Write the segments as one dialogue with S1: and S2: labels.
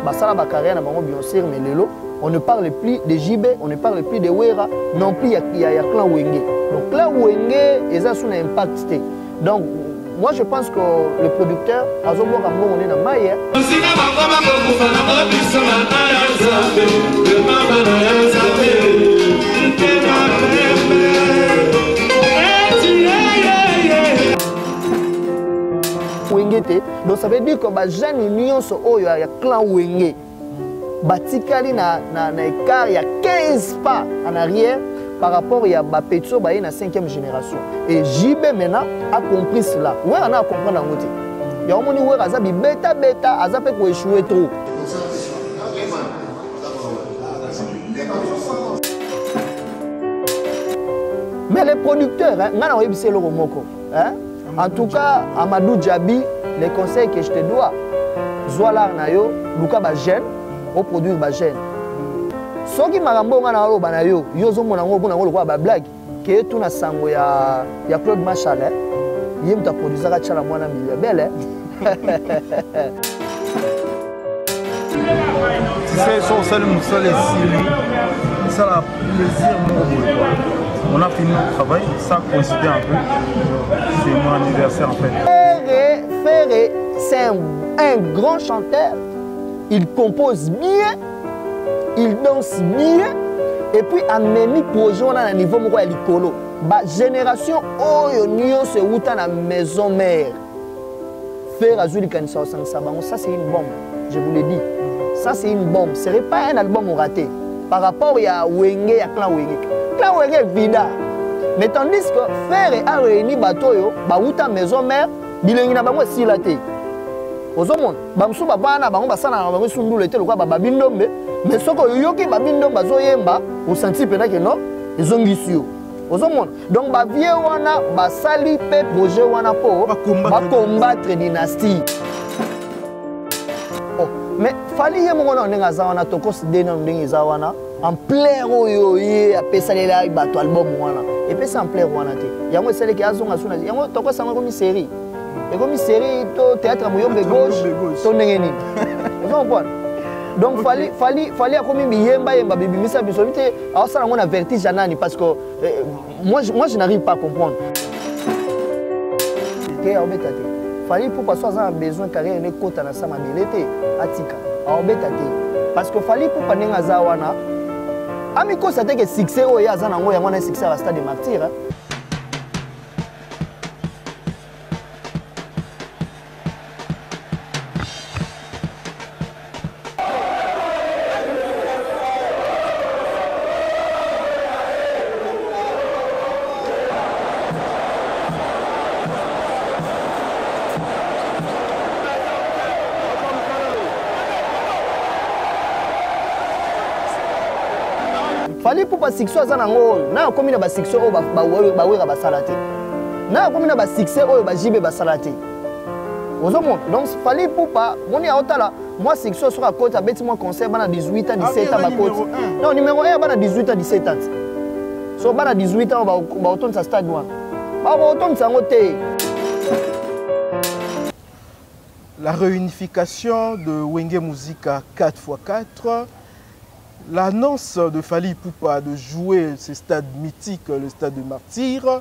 S1: Basala ba carrière na bango bien sûr, mais lelo on ne parle plus de JB, on ne parle plus de Wera, non plus il y a clan Wenge. Donc clan Wenge et ça son impact. Donc moi je pense que le producteur a zo boka mo on est na maye. Donc ça veut dire que les jeunes unions sont au clan Wenge. Batikali na écart, il y a 15 pas en arrière par rapport à Bapetso dans la 5e génération. Et JB maintenant a compris cela. Ouais, on a compris dans l'autre. Il y a un moment où Azabi bêta, Azabi peut échouer trop. Mais les producteurs, en tout cas, Amadou Djabi, les conseils que je te dois, Zoala Nayo, Luka Bajen, au produire Bajen. Ce qui m'a rambo ngana alo banayo, yozo monango bona ngolo kwa ba blague, que tout na sango ya Claude Machal, yem ta produire ka chala mwana milieu belle.
S2: C'est son seul et ça a plaisir on a fini le travail, ça coïncidait un peu. C'est mon anniversaire en fait.
S1: Ferré, c'est un grand chanteur. Il compose bien, il danse bien. Et puis, à même projet, on a un niveau de l'écolo. La génération où nous sommes dans la maison mère. Faire Azuli Kanisa au Sansabang, ça c'est une bombe. Je vous le dis. Ça c'est une bombe. Ce n'est pas un album raté. Par rapport à Wenge, à Clan Wenge. Clan Wenge est vide. Mais tandis que Ferré a réuni Batoyo, Baouta maison mère, bilingue na bango silaté. Ozomon, bamsu babana bango basana na bango sundu lete lokwa babindombe, mais soko yoki babindomba zoyemba, au senti pena que non, ezongisio. Ozomon. Donc ba vie wana basali pe projet wana po ba combattre dynastie. Oh, mais fali ye mona ndenge azawana tokos dena ndenge zawana en plein oyo ye apesalela bato album wana. Et puis c'est en plein wana te. Yango sele ki azonga suna. Yango tokos sanga comme série. Et comme série to théâtre moyombe gauche to ndenge nini. Vous comprenez? Donc fallait comme yemba bibi misa biso bité alors ça on a vertige nani parce que moi je n'arrive pas à comprendre. Fallait pour pas avoir besoin carrière ne kota na sama belete atika aobeta te parce que fallait pour pas nenga zawana amiko ça te que succès o ya zana ngo ya ngona succès à Stade des Martyrs. Fallait pour pas succès à Zanango, na comme il a pas succès au bawera basalate. Na comme il a pas succès au bajibe basalate. Donc fallait pour pas mon ya otala moi succès sur la côte à bête moi concert bana 18 ans 17 ans ba côte. Non numéro 1 bana 18 ans 17 ans. So bana 18 ans ba autonne sa stade moi. Ba autonne sa ngote.
S2: La réunification de Wenge Musica 4x4. L'annonce de Fally Ipupa de jouer ce stade mythique, le stade de Martyrs,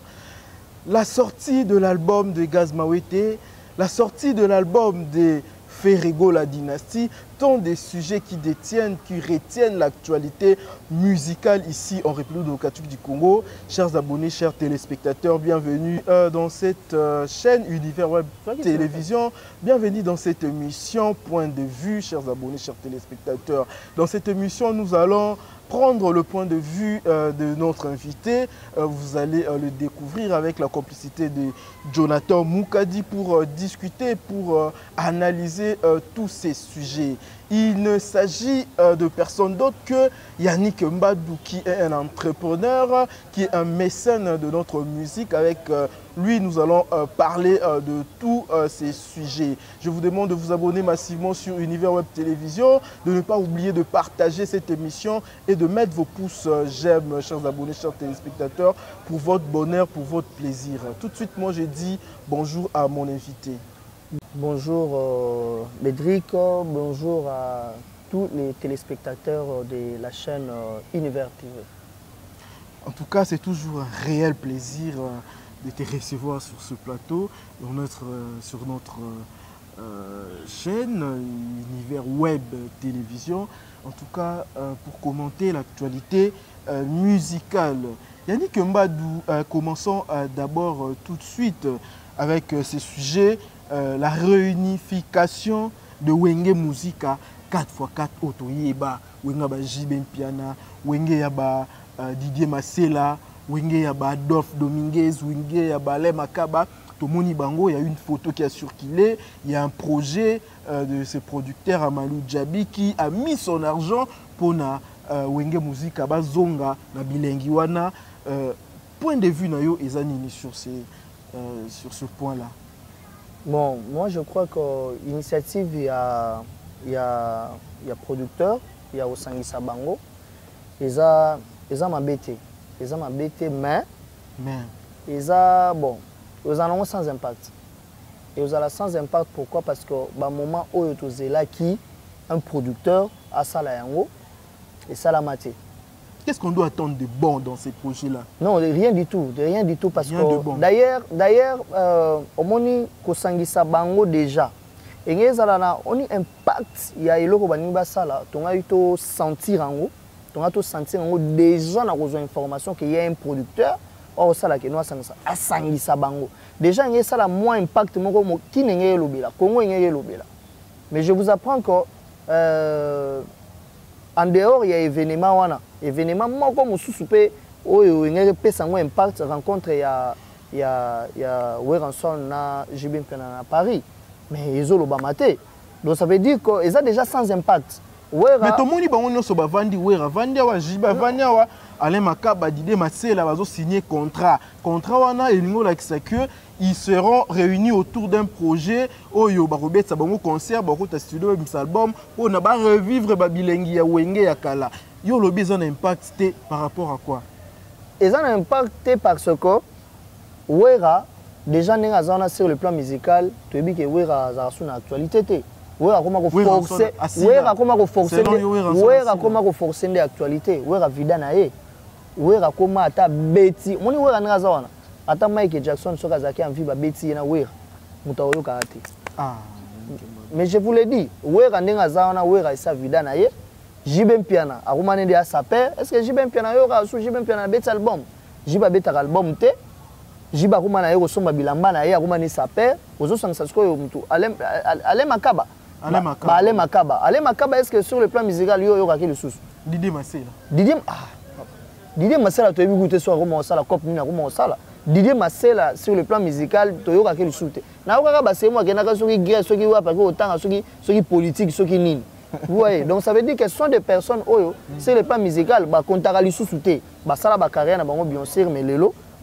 S2: la sortie de l'album de Gaz Mawete, la sortie de l'album de Ferrego la dynastie, tant des sujets qui retiennent l'actualité musicale ici en République démocratique du Congo. Chers abonnés, chers téléspectateurs, bienvenue dans cette chaîne Univers Web Télévision. Bienvenue dans cette émission Point de vue, chers abonnés, chers téléspectateurs. Dans cette émission, nous allons prendre le point de vue de notre invité. Vous allez le découvrir avec la complicité de Jonathan Moukadi pour discuter, pour analyser tous ces sujets. Il ne s'agit de personne d'autre que Yannick Mbadou, qui est un entrepreneur, qui est un mécène de notre musique. Avec lui, nous allons parler de tous ces sujets. Je vous demande de vous abonner massivement sur Univers Web Télévision, de ne pas oublier de partager cette émission et de mettre vos pouces j'aime, chers abonnés, chers téléspectateurs, pour votre bonheur, pour votre plaisir. Tout de suite, moi, je dis bonjour à mon invité.
S1: Bonjour Bédric, bonjour à tous les téléspectateurs de la chaîne Univers TV.
S2: En tout cas, c'est toujours un réel plaisir de te recevoir sur ce plateau, sur notre chaîne Univers Web Télévision. En tout cas, pour commenter l'actualité musicale. Yannick Mbadou, commençons d'abord tout de suite avec ce sujet, la réunification de Wenge Musica 4x4 Otoyeba, Wenge ba Jiben Piana, Wenge Yaba Didier Masela, Wenge Yaba Adolphe Dominguez, Wenge Yaba Ale Makaba. Tomoni Bango, il y a une photo qui a circulé, il y a un projet de ce producteur Amalou Djabi qui a mis son argent pour Wenge Musica Bazonga na bilengi wana. Point de vue nayo ezanini sur ce point-là.
S1: Bon, moi je crois que l'initiative, il y a producteur, il y a Osangisa Bango, ils ont ma bête, mais ils ont bon, ils en sans impact. Et ils ont sans impact pourquoi? Parce que au moment où ils sont là qui un producteur a ça là et ça la maté.
S2: Qu'est-ce qu'on doit attendre de bon dans ces projets-là?
S1: Non, rien du tout parce rien que bon. D'ailleurs, au moni Kosangisa Bango déjà. Et on a impact, il y a eloko baniba sala, on a eu to sentir en haut, déjà on a besoin d'information qu'il y a un producteur, or ça là que nous a Sangisa Bango. Déjà il y a ça là moins impact moko qui n'est lobela, Congo n'est lobela. Mais je vous apprends que en dehors il y a événement wana. Événement moi comme sous-soupé oyo ngere pesa ngo impact rencontre il y a Weranson na Jibin Piana à Paris mais ils ont le bamaté donc ça veut dire que ils ont déjà sans impact
S2: mais tout le monde bango nyonso ba vandi wera vandi wa jiba vandi wa Ale Makaba Didier Masela bazo signer contrat wana elingo la que ils seront réunis autour d'un projet oyo ba robetsa bango concert ba ko ta studio mix album on na ba revivre ba bilengi ya Wenge ya kala. Yo lobby ils ont impacté par rapport à quoi?
S1: Ils ont impacté parce que Wera déjà n'est sur le plan musical, tu dis que Wera a une actualité. Wera comment forcer, Wera comment forcer, Wera comment forcer l'actualité, Wera vida nae, Wera comment ata beti, moni Wera n'est pas là. Ata Michael Jackson sur Kazaki en vie ba beti na Wera, mutaoyo karate. Ah. Mais je vous l'ai dit, Wera n'est pas là, Wera isa vida nae. Jibem Piana, a romané de sa père. Est-ce que Jibem Piana yora sous Jibem Piana bet album? Jiba bet album te. Jiba romana yoro somba bilamba na ya romané sa père. Ozo sang sa sko yo mtu. Ale Makaba. Ale Makaba est-ce que sur le plan musical yo yora quel sous?
S2: Didier Masela.
S1: Didier Masela tu as vu goûter sur roman ça la cop ni na roman ça là. Didier Masela sur le plan musical to yora quel sous te. Na yora ba c'est moi qui na ka soki guerre soki wa parce que autant soki politique soki nini. Vous voyez, donc ça veut dire que ce sont des personnes, c'est le plan musical, quand on a sous-souté, ça la carrière, bien sûr, mais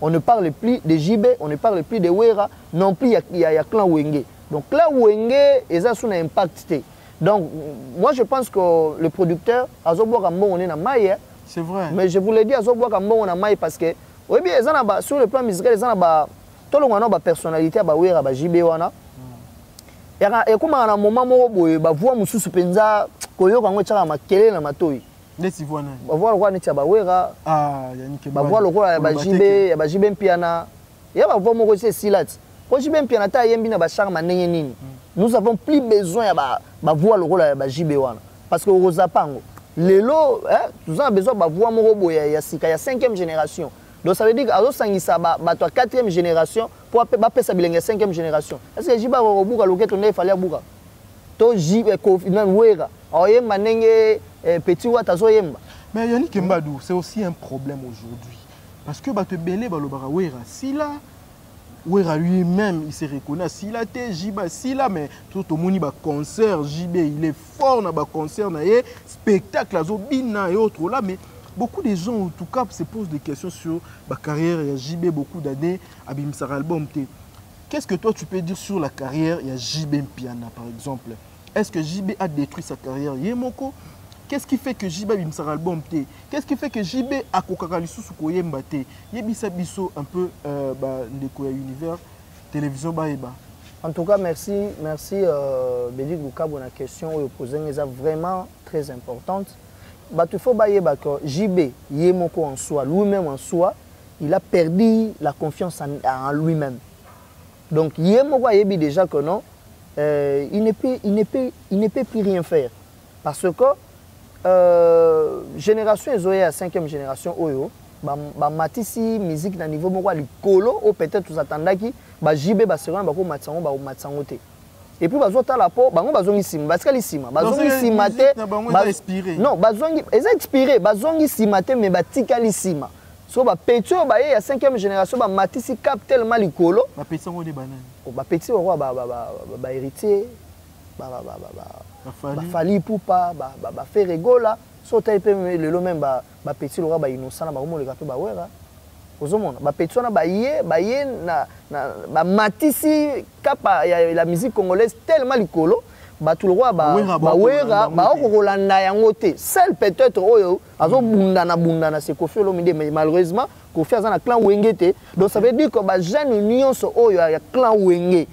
S1: on ne parle plus de JB, on ne parle plus de Wera, non plus il y a clan Wenge. Donc là, Wenge, ils ont un impact. Donc moi je pense que le producteur, on est en maille.
S2: C'est vrai.
S1: Mais je vous l'ai dit, on est en maille parce que, oui, bien, sur le plan musical, ils ont tout le monde a une personnalité, Wera, JB, et comme à un moment où ba voix mususu penza koyo kango tshaka makele na matoi
S2: neti voix na
S1: ba voix lokwa neti ba wera ba voix lokwa ba jibe piana ya ba voix moko c'est silat ko jibe piana ta yembi na ba charme ndenge nini nous avons plus besoin ya ba voix lokwa ba jibe wana parce que roza pango lelo nous avons besoin ba voix moko boya ya sika ya 5e génération. Donc ça veut dire que sangisa ba 4e génération pour appeler ça bilingue 5e génération. Est-ce que jiba ko buka loketo ne fallait buka to jibe ko nan wera oye manenge petit wata zo yemba.
S2: Mais Yannick Mbadou, c'est aussi un problème aujourd'hui parce que ba te belé ba lobara wera sila wera lui-même il se reconnaît sila te jiba sila mais tout au moni ba concert JB il est fort na ba concert na ye spectacle azo bina et autres là mais beaucoup de gens, en tout cas, se posent des questions sur ma carrière. Il y a JB beaucoup d'années, à Bimsar Album. Qu'est-ce que toi, tu peux dire sur la carrière? Il y a JB Piana, par exemple. Est-ce que JB a détruit sa carrière? Yemoko. Qu'est-ce qui fait que JB Bimsar Album? Qu'est-ce qui fait que JB a Kokakalisu Sukoyembate? Yebisa Biso, un peu, Ndeko Univers, télévision Baeba.
S1: En tout cas, merci Bédik Luka pour la question que vous posez, est vraiment très importante. Il faut que JB, Yemoko en soi, lui-même en soi, il a perdu la confiance en lui-même. Donc, Yemoko a dit déjà que non, il ne peut plus rien faire. Parce que génération Ezoé à 5e génération, matisi musique na niveau moko likolo ou peut-être vous attendaki ba JB ba seron ba ko matsango ba matsango te et puis bazo tala po bango bazongi sima parce que lisima bazongi sima te non bazongi eza inspiré bazongi sima te mais batika lisima so ba petio ba ya 5e génération ba matisi cap tellement likolo
S2: ba petio de banane
S1: ba petio roi ba héritier ba fali poupa ba faire rigola so taille pe lelo même ba petit lora ba innocent na ba mo le kapé ba wera ozomona ba petit na ba ye na ba matisi kapa ya la musique congolaise tellement likolo ba tout le roi ba wera ba okolanda yango te seul peut-être oyo azo bundana c'est Kofi Olomide mais malheureusement Kofi azana clan Wengete donc ça veut dire que ba jeune union so oyo ya clan Wenge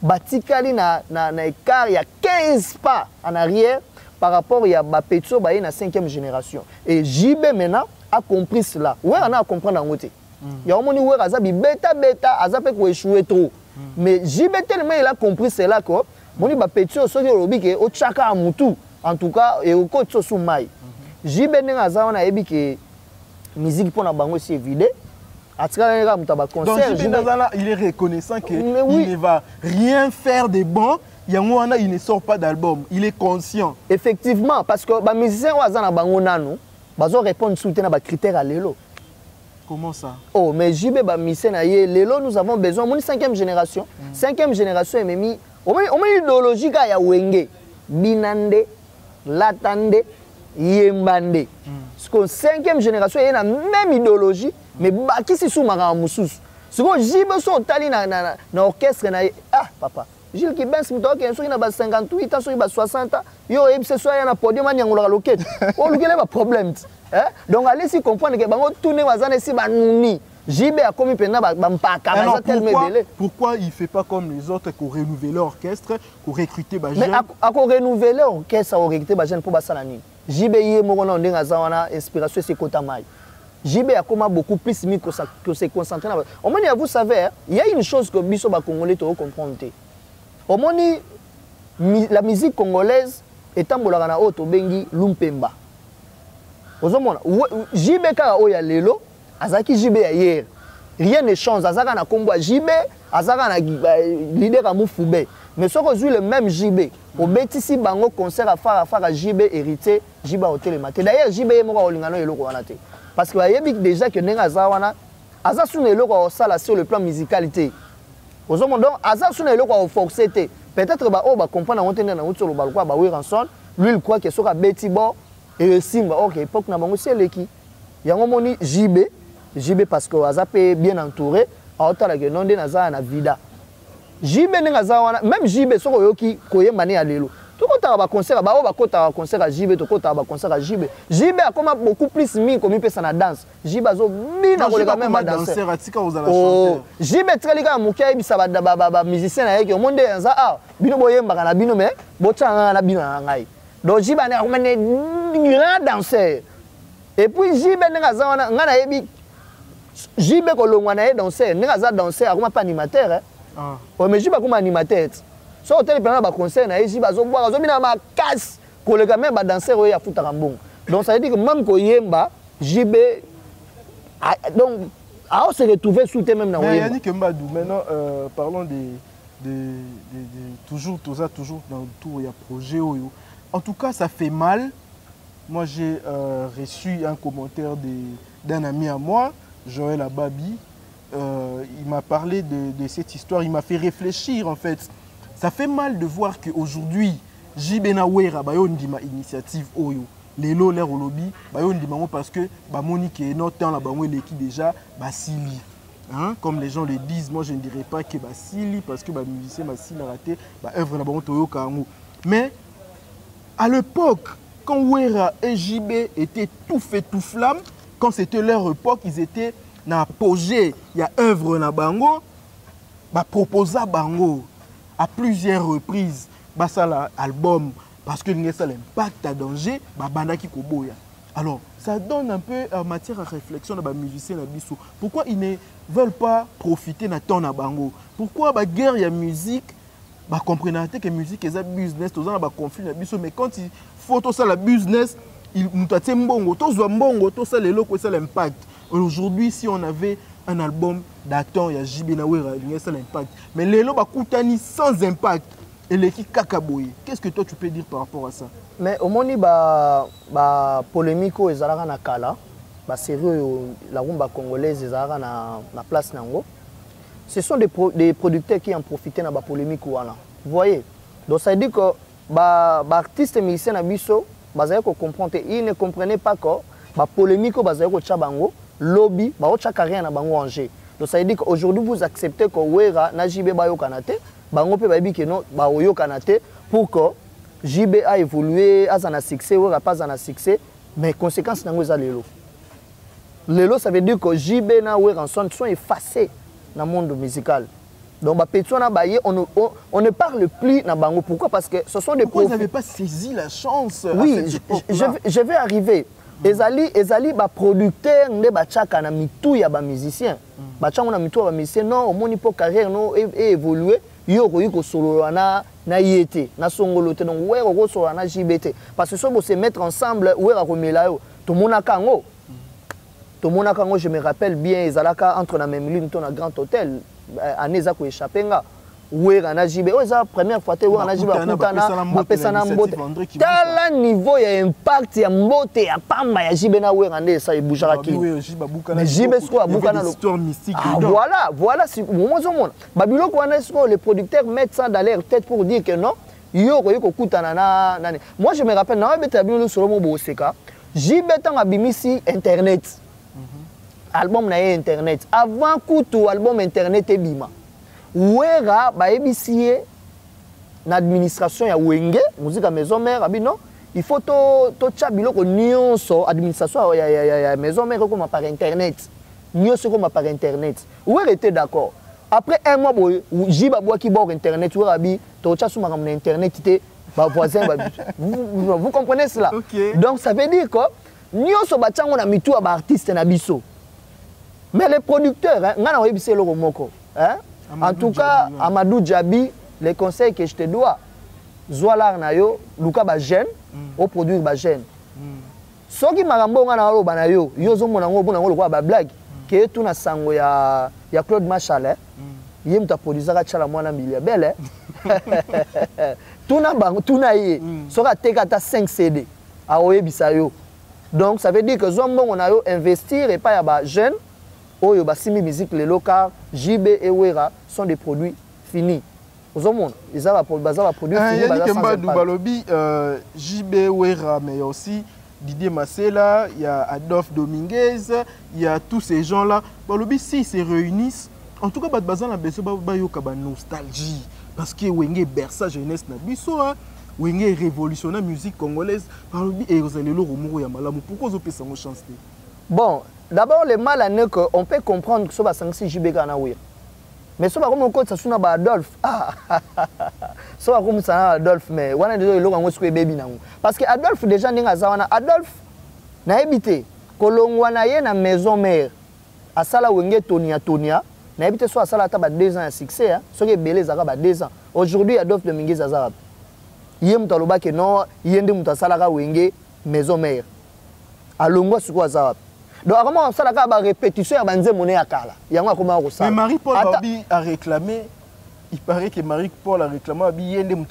S1: batikali na écart il y a 15 pas en arrière par rapport à Bapetso Baye na 5e génération. Et JB maintenant a compris cela. Ouais, on a à comprendre en côté. Il y a un moment où Azabi bêta, Azapé pour échouer trop. Mais JB tellement il a compris cela que mon Bapetso soki robi au chaka amutu en tout cas et au coach sous mai. JB n'a Azana ebi que musique pour na bango c'est évident.
S2: Donc il est reconnaissant qu'il ne va rien faire de bon. Il ne sort pas d'album, il est conscient.
S1: Effectivement, parce que les musiciens ils répondent sous les critères à l'élo.
S2: Comment ça?
S1: Oh, mais JB l'élo, nous avons besoin. On est 5e génération. 5e génération, on a une idéologie qui est Wenge. Binande, Latande, Yembande. Parce que 5e génération, il y a la même idéologie, mais qui est sous Mara Moussous. Ce que JB sont allés dans l'orchestre, ah, papa. Gilles qui ben simto qui est na 58 ans, sur 60 ans, yo et ce soir na podium ni ngoloka loket. O lukele ba problème. Donc allez si comprendre que bango tourner wazana si banuni. JB a commis pena ba mpaka ba tellement belé.
S2: Pourquoi il fait pas comme les autres pour renouveler l'orchestre, pour recruter ba jeunes?
S1: Mais à renouveler l'orchestre, à recruter ba jeunes pour ba salani. JB yé mo na ndenga zawana inspiration c'est kota mai. JB a comment beaucoup plus mis que se concentrer. Au moins vous savez, il y a une chose que biso ba congolais to comprendre. Au moins, la musique congolaise est en train de bengi lumpemba. JB ka oya lelo, azaki JB hier. Rien ne change. Azaka na Congo JB, azaka na leader à Moufoube. Mais si on joue le même JB, au Betisi bango concert à faire JB hérité, JB hôtel le matin. D'ailleurs JB est mort au lingano eloko wanate. Parce que y déjà que nenga zawana, azasu ne eloko sala sur le plan musicalité. Donc, Azar est le forcé. Peut-être que va comprendre lui il croit que sera Betty Bo et Simba. Ok, époque na bango c'est l'équipe. Il y a un moment JB parce que Azar est bien entouré. A autant que non de Nazar na vida. JB nenga même JB soko yoki koye mané à lelo. Tout quand on va concert concert à JB, tout quand on va concert à JB. JB a comme beaucoup plus mis comme il peut na danse. JB a zo bina ko même à danser. Oh, JB très liga mukia ibisa ba musicien na yeki monde nza ah bino boyemba na bino mais botanga na bino ngai. Donc JB na comme un grand danseur. Et puis JB nenga za wana ngana yebi JB ko longwa na danseur, nenga za danseur comme pas animateur hein. Oh mais JB comme animateur. So hôtel pendant ba concert na ici bazo boire bazo bina ma casse collègue même ba danser ya futa kambong. Donc ça veut dire que même ko yemba JB donc a se retrouver sous tes même na
S2: yemba. Yannick Mbadou maintenant parlons de toujours dans tout il y a projet oyo. En tout cas ça fait mal. Moi j'ai reçu un commentaire d'un ami à moi, Joël Ababi. Il m'a parlé de cette histoire, il m'a fait réfléchir en fait. Ça fait mal de voir qu'aujourd'hui, JB Nawera, Bayondima initiative Oyo, les lots l'air au lobby, Bayondima parce que Monique est notre temps là-bas, l'équipe déjà, Basili. Hein? Comme les gens le disent, moi je ne dirais pas que Basili, parce que musicien Basili a raté, œuvre là-bas, Toyo Kango. Mais à l'époque, quand Wera et JB étaient tout fait, tout flamme, quand c'était leur époque, ils étaient dans l'apogée, il y a œuvre là-bas, proposa Bango. à plusieurs reprises basala album parce que ça l'impact à danger bandaki koboya. Alors ça donne un peu matière à réflexion dans les musiciens na biso. Pourquoi ils ne veulent pas profiter na ton na bango? Pourquoi ba guerre ya musique ba comprenez que musique est un business, tous en ba conflit na biso, mais quand il faut tout ça la business, il mutaté mbongo, tout ça mbongo, tout ça les locaux ça l'impact. Aujourd'hui si on avait un album datant ya JB Nawera, il ça l'impact. Mais les locaux ba koutani sans impact et les qui kakaboy. Qu'est-ce que toi tu peux dire par rapport à ça?
S1: Mais au moni ba polémique aux ezalaka na kala, ba série la rumba congolaise ezalaka na place nango. Ce sont des producteurs qui en profitaient dans la polémique. Vous voyez? Donc ça veut dire que les artistes et musiciens ils ne comprenaient pas que la polémique est lobby, rien na bango angé. Donc ça veut dire qu'aujourd'hui vous acceptez que Wera na JB Bayo Kanate, bango pe babi que non Bayo Kanate pour que JB a évolué, a un succès, Wera pas un succès, mais conséquences nango za lelo. Lelo ça veut dire que JB na Wera sont effacés dans le monde musical. Donc, on ne parle plus dans Bango. Pourquoi? Parce que ce sont des...
S2: Pourquoi vous n'avez pas saisi la chance?
S1: Oui, je vais arriver. Ezali producteur ne bachaka na mitou ya ba musicien. Bachaka na mitou ya ba musicien non au moni po carrière non évoluer yo ko solo na yete na songolo te donc ouais ko solo na JBT parce que so bo se mettre ensemble ouais ko mela yo to mona kango. Tout le monde, je me rappelle bien, ils allaient entre la même ligne, dans un grand hôtel, à Neza ko échappé nga. Où na JB, oh la première fois où na JB na mbote. Tala niveau ya impact ya mbote ya pamba ya JB na où na ça bougera qui. Mais JBsko abukana
S2: l'histoire mystique.
S1: Voilà si moment au monde. Babylone ko na sko les producteurs mettent ça dans leur tête pour dire que non, yo ko kutana na. Moi je me rappelle na beta bino solo mo boseka. JB tanga bimisi internet. Album na internet avant kutu album internet ebima Wera ba ebisiye na administration ya Wenge musique maison mère abino il faut to tcha biloko nyonso administration ya maison mère comme par internet nyonso comme par internet Wera était d'accord après un mois boy jiba bois qui bord internet Wera bi to tcha suma comme internet té ba voisin vous comprenez cela?
S2: Okay.
S1: Donc ça veut dire que nyonso ba tchango na mitu ba artiste na biso. Mais les producteurs, en tout cas, Amadou Djabi, les conseils que je te dois, Zoalar Nayo, Luka Bajen, au produire Bajen. Ce qui m'a rambo banayo, yozo monango bonango lokwa ba blague, que tout na sango ya Claude Machal, yem ta produire chala mwana milia belle. Tout na bango, tout na yé, sera teka ta 5 CD a oyebisayo. Donc ça veut dire que zombo on a investir et pas ya ba jeune. Oyo basimi musique les locaux JB et Wera sont des produits finis. Aux hommes, ils ont produits finis.
S2: Il y a Kemba Balobi, JB Wera, mais il y a aussi Didier Massela, il y a Adolphe Dominguez, il y a tous ces gens-là. Balobi, s'ils se réunissent, en tout cas, il y a une nostalgie. Parce que Wenge berça jeunesse na biso, Wenge révolutionne la musique congolaise. Balobi, et vous allez le remourir à Malamu. Pourquoi vous avez cette chance?
S1: Bon. D'abord, le mal à nous, on peut comprendre que ce va sanctionner JB Ganaouir. Mais ce va comme on compte, ça sonne à Adolphe. Ce va comme ça Adolphe, mais on a déjà le long baby na. Parce que Adolphe déjà n'est pas Adolphe n'a habité. Kolongwana ye na maison mère. À Sala Wenge Tonia. N'a habité soit à Sala taba 2 ans à succès. Ce qui est belé zara 2 ans. Aujourd'hui Adolphe de Mingue Zazarab. Yem taloba que non, yende mutasala Wenge maison mère. Alongwa suko Zazarab. Donc, avant ça, la répétition, il y a monnaie à Kala.
S2: Mais Marie-Paul a réclamé, il paraît que Marie-Paul a réclamé, il y a des gens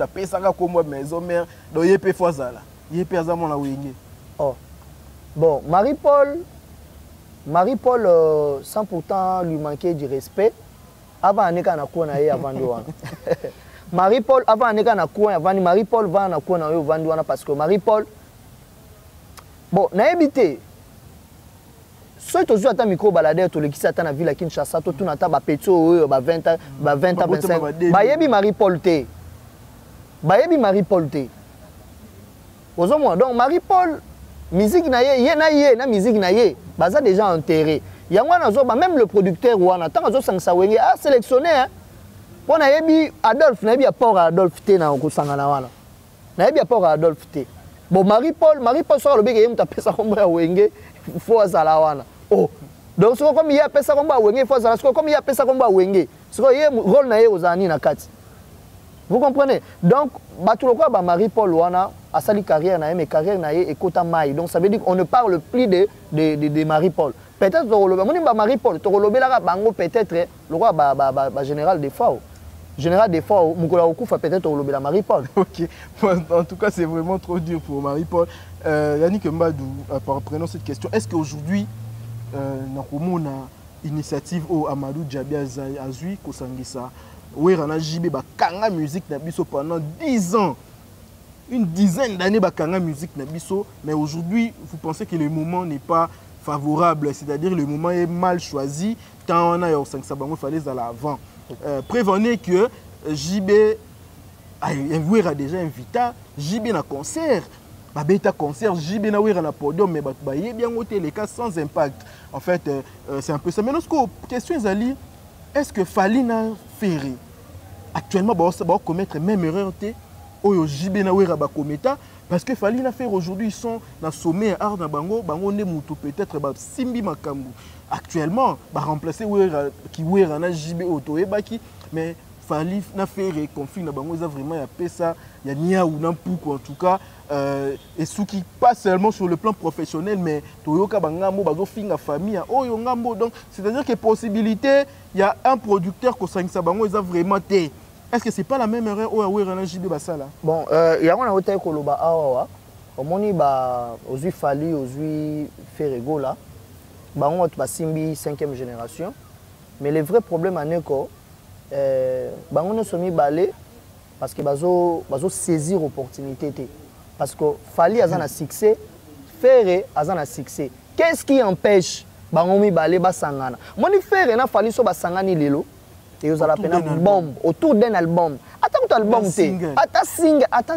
S2: qui ont maison mère, donc il y a des gens qui ont
S1: oh. Bon, Marie-Paul, sans pourtant lui manquer du respect, avant de Marie-Paul, avant de Marie-Paul va en parce que Marie-Paul, bon, n'a habité. Si tu as un micro baladeur, tu as dans la ville à Kinshasa, tu as un petit 20 ans, 25 ans. Bayebi Marie-Paul T. Donc Marie-Paul, musique na musique na baza déjà enterré. Même le producteur a sélectionné. Pour nayebi Adolphe nayebi apport Adolphe te na kosangana wana. Nayebi apport Adolphe te. Bon Marie-Paul sur le big ta pesa kombo ya wenge faut azala wana. Oh. Donc c'est comme il y a pesa kombo ya wenge faut azala comme il y a pesa kombo ya wenge. C'est que rôle na ye ozani na kati. Vous comprenez? Donc bato lokwa ba Marie-Paul wana asali carrière na ye mais carrière na ye ekota mai. Donc ça veut dire qu'on ne parle plus de Marie-Paul. Peut-être que Marie-Paul la bango peut-être le roi général des fois. Général des fois, peut-être la Marie-Paul. Ok.
S2: En tout cas, c'est vraiment trop dur pour Marie-Paul. Yannick Mbadou, prenons cette question. Est-ce qu'aujourd'hui, nous avons une initiative au Amadou Djabia Azui, Kosangisa, où il y a JB Bakanga musique pendant 10 ans. Une dizaine d'années Bakanga musique mais aujourd'hui, vous pensez que le moment n'est pas favorable, c'est-à-dire le moment est mal choisi, tant on a eu 5 sabango, il fallait aller avant. Prévenez que JB a déjà invité, JB na concert, beta concert, JB na un podium, mais il bien ôté les cas sans impact. En fait, c'est un peu ça. Mais notre question est-ce que Falina Ferré, actuellement, va commettre même erreur au JB na ba kometa? Parce que Falina Ferré aujourd'hui, ils sont dans le sommet art dans Bango, Bango ne moutou peut-être Simbi Makambu. Actuellement, bah remplacer qui na JB auto et baki, mais Falina Ferré conflit na Bango, ils ont vraiment appelé ça, il y a nia ou n'importe en tout cas, et ceux qui pas seulement sur le plan professionnel, mais Toyoka Bangambo, Bazo Finga famille, Oyo Ngambo, donc c'est-à-dire que possibilité, il y a un producteur qui s'est Bango, ils ont vraiment été. Est-ce que ce n'est pas la même erreur au JB Bassala? Bon,
S1: il y a un hôtel Koloba Awa. Au moni Ozui Fali, Ozui Ferrego là. On a Simbi 5e génération. Mais le vrai problème à Neko, on a soumis balé parce que bazo saisir l'opportunité. Parce que Fali a un succès, Ferré a un succès. Qu'est-ce qui empêche Bangomi balé basangana? Moni Ferré na Fali so basangani lelo. Et vous allez appeler un bombe autour d'un album. Attends, album, attends, single, attends,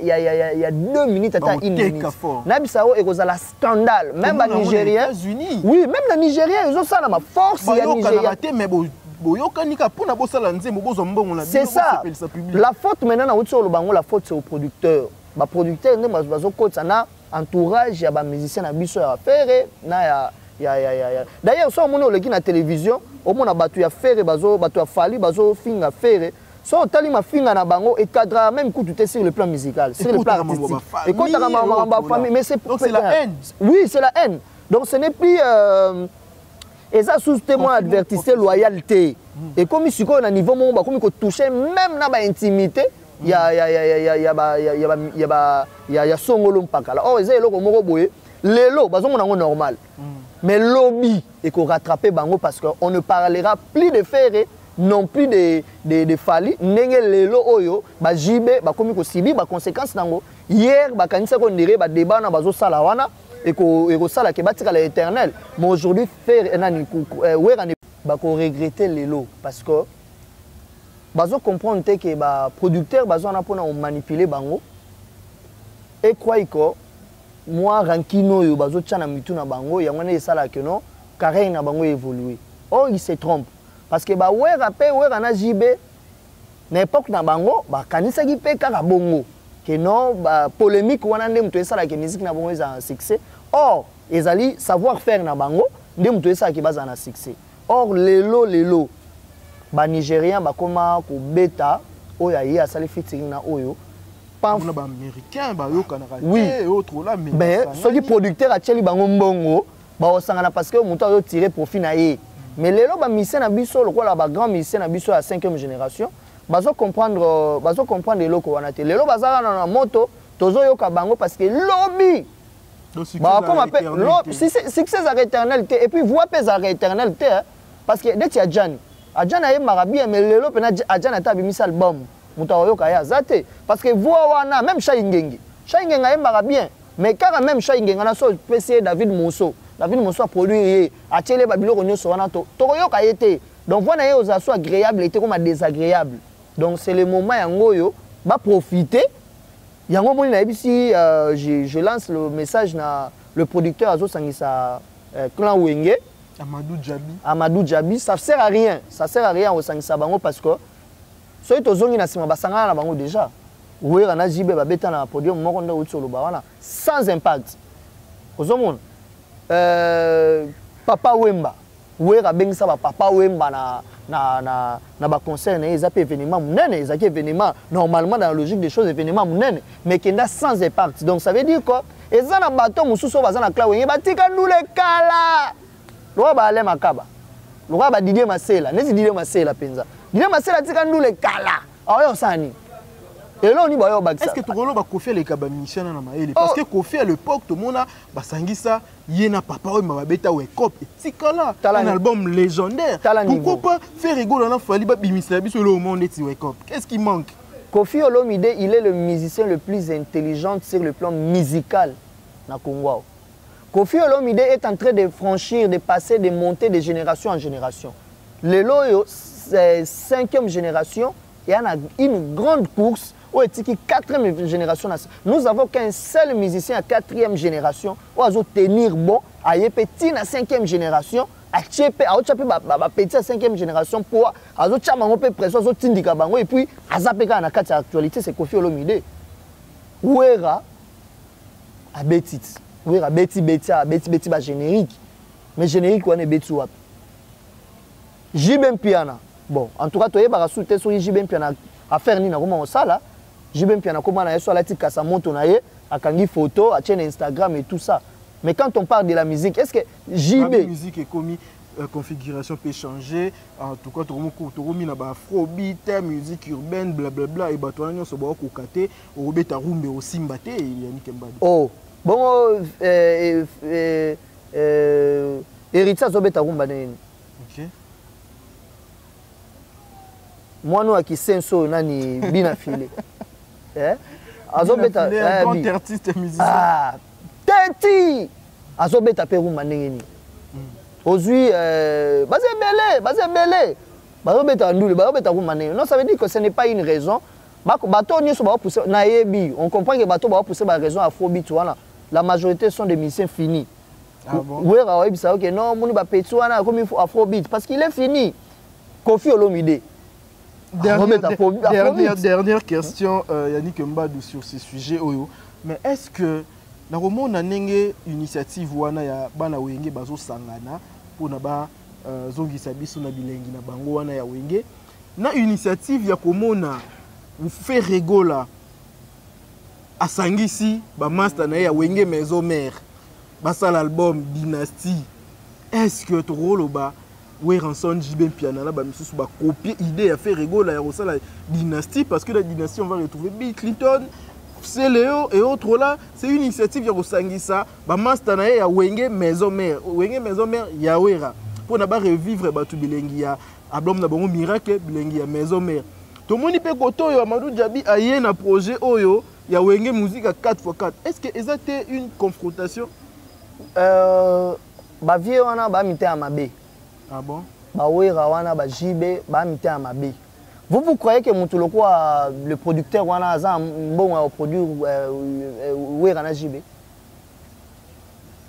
S1: il y a 2 minutes, attends, 1 minute. Nabisao et vous allez scandale. Même les Nigériens. Oui, même les Nigériens, ils ont ça dans ma force. C'est ça. La faute maintenant, la faute c'est au producteur. Le producteur, il y a un entourage, il y a un musicien, il y a un affaire, d'ailleurs, si on a la télévision, on a battu à faire, battu à Fali, battu à faire. Si on a ma finger na bango et cadre même coup tout est sur le plan musical, sur le plan artistique. Et quand on a ma famille, mais c'est la haine. Oui, c'est la haine. Donc ce n'est plus et ça sous témoin advertissé loyauté. Et comme ici on a niveau mon comme il toucher même na ba intimité, il y a songolo mpakala. Oh, c'est eloko moko boye. Lelo bazo mon normal. Mais lobby et qu'on rattrape bango parce qu'on ne parlera plus de Ferré, non plus de Fali, nenge lelo oyo, ba JB, ba komi ko sibi, ba conséquence nango. Hier, ba kanisa ko ndire ba débat na bazo sala wana et ko sala ke batika l'éternel. Mais aujourd'hui Ferré nani ba ko regretter lelo parce que bazo comprendre que ba producteur bazo na pona on manipuler bango et quoi iko moi rankino yo bazo tchana mitu na bango yangone esala que non carré na bango évoluer. Oh il se trompe parce que ba ouais rappel ouais na JB n'époque na bango ba kanisa ki pe kaka bongo que non ba polémique wana ndem to esala que musique na bango eza un succès. Or ezali savoir faire na bango ndem to esala ki baza na succès. Or lelo ba nigérien ba koma ko beta oya yi asali featuring na oyo.
S2: Américain,
S1: oui,
S2: et autres là,
S1: mais ceux qui producteurs à Tcheli Bango Mbongo, parce que mon temps tiré profit naïe. Mais les lots misé na biso, le quoi la grand misé na biso à 5e génération, bazo comprendre les lots qu'on a été. Les lots bazara dans la moto, tozo yoka bango parce que lobby. Bah comme appelle succès à éternalité et puis voix pèse à éternalité parce que dès qu'il y a Adjan a marabi mais les lots pena Adjan a tabi mis album. Parce que voilà même Chaingengi aimera bien mais car même Chaingengi a so PC David Monso a produit a télé babilo konyo so wana to yoka été donc voilà yo za so agréable était comme désagréable donc c'est le moment yango yo ba profiter yango moni na ici je lance le message na le producteur azo sangisa clan Wenge
S2: Amadou
S1: Djabi, ça sert à rien. Ça sert à rien au Sangisa Bango parce que ceux qui ont na sima basanga na bango déjà. Oui, on a JB babeta na podium moko nda utso loba sans impact. Ozomon Papa Wemba. Oui, rabengi sa Papa Wemba na ba concert na ezapé événement munene, ezaki événement normalement dans la logique des choses événement munene mais qui n'a sans impact. Donc ça veut dire quoi? Eza na bato mususu bazana klawe batika ndule kala. Lwa ba ale makaba. Lwa ba Didier Masela, nezi Didier Masela penza. Didier Masela tika ndule kala. Ayo sani. Et là on y ba yo bakisa.
S2: Est-ce que tu rolo ba Kofi les kaba mission na maele parce que Kofi à l'époque tout le monde basangisa yena Papa Wemba babeta wekop tikala un album légendaire. Pourquoi pas faire rigoler na fali ba bimisa biso le monde ti wekop. Qu'est-ce qui manque?
S1: Kofi Olomide, il est le musicien le plus intelligent sur le plan musical na Congo. Kofi Olomide est en train de franchir, de passer, de monter de génération en génération. Le Loyo, c'est 5e génération, il y a une grande course où est 4e génération. Nous avons qu'un seul musicien à 4e génération, où il va tenir bon, à petit à 5e génération, à petit à 5e génération pour à et puis à Zapeka na carte actualité c'est Kofi Olomide. Ouera à Betit. Ouera Beti ba générique. Mais générique on est Betu wapi. Jibem Piana. Bon, en tout cas toi ba souté sur Jibem Piana affaire ni na comment ça là. Jibem Piana comment na so la tika sa monto na ye akangi photo, a chaîne Instagram et tout ça. Mais quand on parle de la musique, est-ce que JB...
S2: La musique est commis, configuration peut changer. En tout cas, tu as mis afrobeat, musique urbaine, blablabla. Et tu as mis au côté, au beta rumbe au simbate et Yannick Mbadi.
S1: Oh, bon, Héritier Zobeta rumba.
S2: Ok.
S1: Moi, nous, qui senso, nani bien affilé. Azobeta,
S2: un grand artiste musicien.
S1: Ah, Teti Azobeta Peru Manengeni. Aujourd'hui, Bazebele. Bazobeta Ndoule, Bazobeta Peru Manengeni. Non, ça veut dire que ce n'est pas une raison. On comprend que Bato va pousser la raison afrobeat. La majorité sont des musiciens finis.
S2: Ah bon?
S1: Oui, non, mon comme il faut afrobeat parce qu'il est fini. Kofi Olomide.
S2: Dernière question, Yannick Mbadou, sur ce sujet. Mais est-ce que na romona nenge initiative wana ya bana wenge bazo sangana pour na ba zongisa biso na bilengi na bango wana ya wenge na initiative ya komona vous faire rigola asangisi ba master na ya wenge maison mère basa l'album Dynastie. Est-ce que to roloba we ranson JB Piana là ba misusu ba copier idée ya faire rigola ya la Dynastie parce que la Dynastie on va retrouver Bill Clinton, c'est Léo et autres là, c'est une initiative ya Rosangisa, ba master na ya wenge maison mère ya wera pour na ba revivre ba tu bilengi ya album na bango miracle bilengi ya maison mère. To moni pe koto yo Amadou Djabi aye na projet oyo ya wenge musique à 4x4. Est-ce que c'était une confrontation?
S1: Ba vie wana ba mité à mabe.
S2: Ah bon?
S1: Ba wera wana ba JB ba mité à mabe. Vous croyez que Moutuloko, le producteur, a un bon produit Ouera JB?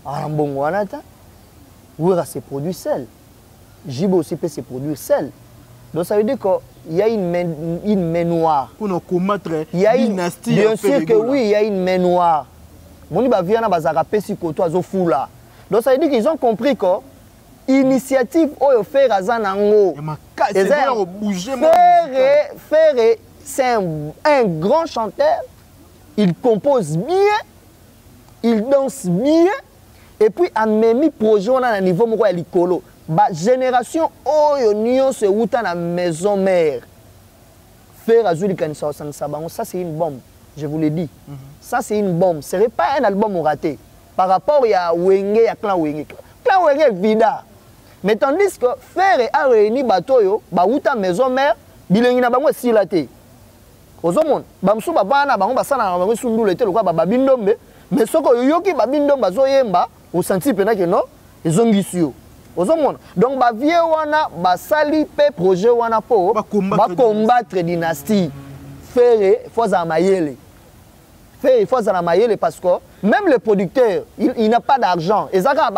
S1: Ah, bon, Ouera se produit seul. JB aussi peut se produire seul. Donc ça veut dire qu'il y a une main noire.
S2: Pour nous combattre
S1: Dynastie. Bien sûr que oui, il y a une main noire. Moni ba viana bazaka pesi koto azofula. Donc ça veut dire qu'ils ont compris que initiative oyo faire azanango. Ferré, c'est un grand chanteur. Il compose bien, il danse bien. Et puis, à même projet, on a un niveau de l'écolo. La génération oyo nyonso euta na maison mère. Faire Azuli Kanisa Sabango, ça c'est une bombe. Je vous l'ai dit. Ça c'est une bombe. Ce n'est pas un album raté. Par rapport à Wenge, à Clan Wenge. Clan Wenge est vida. Mais tandis que Ferré a réuni Batoyo, Bauta maison mère, bilengi na bango silate. Ozomon, bamsu babana bango basana na bango sundu lete lokwa babindombe, mais soko yoki babindomba zoyemba, au senti pena que non, ezongisio. Ozomon. Donc ba vie wana basali pe projet wana po ba combattre dynastie. Ferré faut za mayele. Il faut mayele parce que même le producteur, il n'a pas d'argent. Et ça, il y a